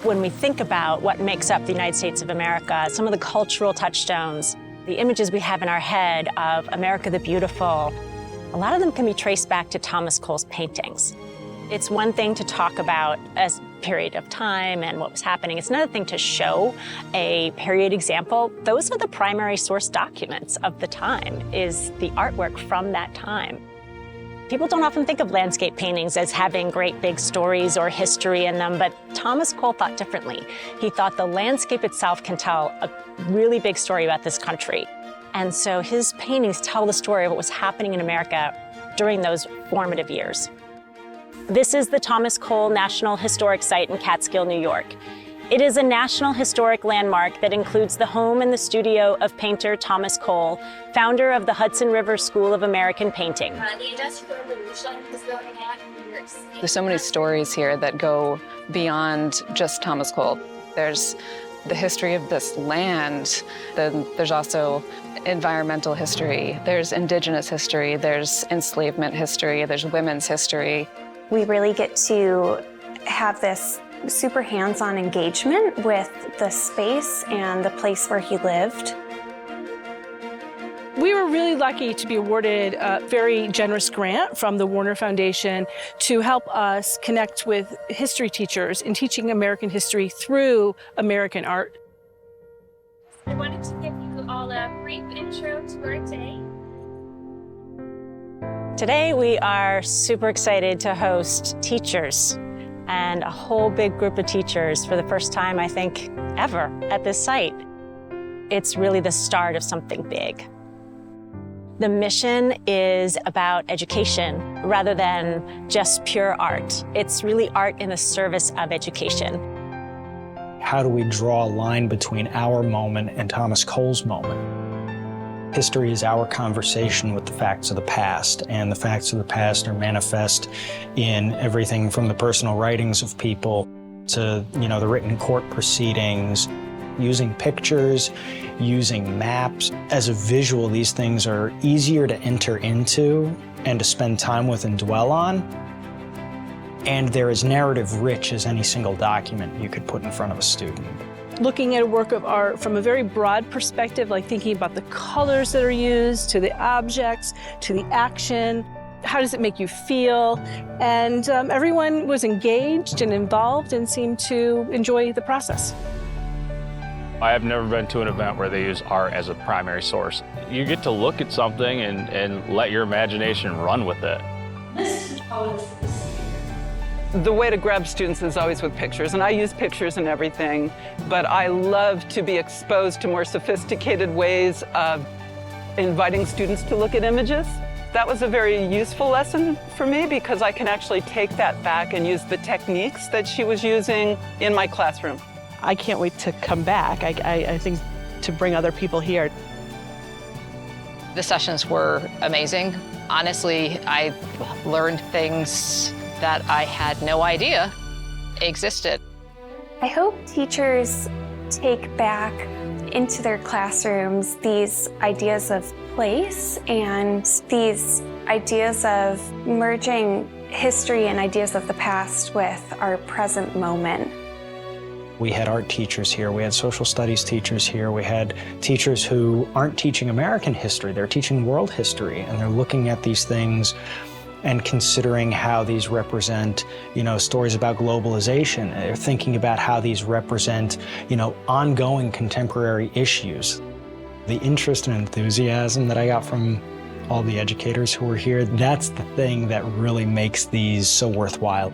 When we think about what makes up the United States of America, some of the cultural touchstones, the images we have in our head of America the Beautiful, a lot of them can be traced back to Thomas Cole's paintings. It's one thing to talk about a period of time and what was happening. It's another thing to show a period example. Those are the primary source documents of the time, is the artwork from that time. People don't often think of landscape paintings as having great big stories or history in them, but Thomas Cole thought differently. He thought the landscape itself can tell a really big story about this country. And so his paintings tell the story of what was happening in America during those formative years. This is the Thomas Cole National Historic Site in Catskill, New York. It is a National Historic Landmark that includes the home and the studio of painter Thomas Cole, founder of the Hudson River School of American Painting. The Industrial Revolution is going on in New York City. There's so many stories here that go beyond just Thomas Cole. There's the history of this land, then there's also environmental history, there's indigenous history, there's enslavement history, there's women's history. We really get to have this super hands-on engagement with the space and the place where he lived. We were really lucky to be awarded a very generous grant from the Warner Foundation to help us connect with history teachers in teaching American history through American art. I wanted to give you all a brief intro to our day. Today we are super excited to host teachers and a whole big group of teachers for the first time, I think, ever at this site. It's really the start of something big. The mission is about education rather than just pure art. It's really art in the service of education. How do we draw a line between our moment and Thomas Cole's moment? History is our conversation with the facts of the past, and the facts of the past are manifest in everything from the personal writings of people to, the written court proceedings. Using pictures, using maps. As a visual, these things are easier to enter into and to spend time with and dwell on. And they're as narrative rich as any single document you could put in front of a student. Looking at a work of art from a very broad perspective, like thinking about the colors that are used, to the objects, to the action, how does it make you feel? And everyone was engaged and involved and seemed to enjoy the process. I have never been to an event where they use art as a primary source. You get to look at something and let your imagination run with it. This is always The way to grab students is always with pictures, and I use pictures and everything, but I love to be exposed to more sophisticated ways of inviting students to look at images. That was a very useful lesson for me because I can actually take that back and use the techniques that she was using in my classroom. I can't wait to come back. I think to bring other people here. The sessions were amazing. Honestly, I learned things that I had no idea existed. I hope teachers take back into their classrooms these ideas of place and these ideas of merging history and ideas of the past with our present moment. We had art teachers here, we had social studies teachers here, we had teachers who aren't teaching American history, they're teaching world history, and they're looking at these things and considering how these represent, stories about globalization. They're thinking about how these represent, ongoing contemporary issues. The interest and enthusiasm that I got from all the educators who were here, that's the thing that really makes these so worthwhile.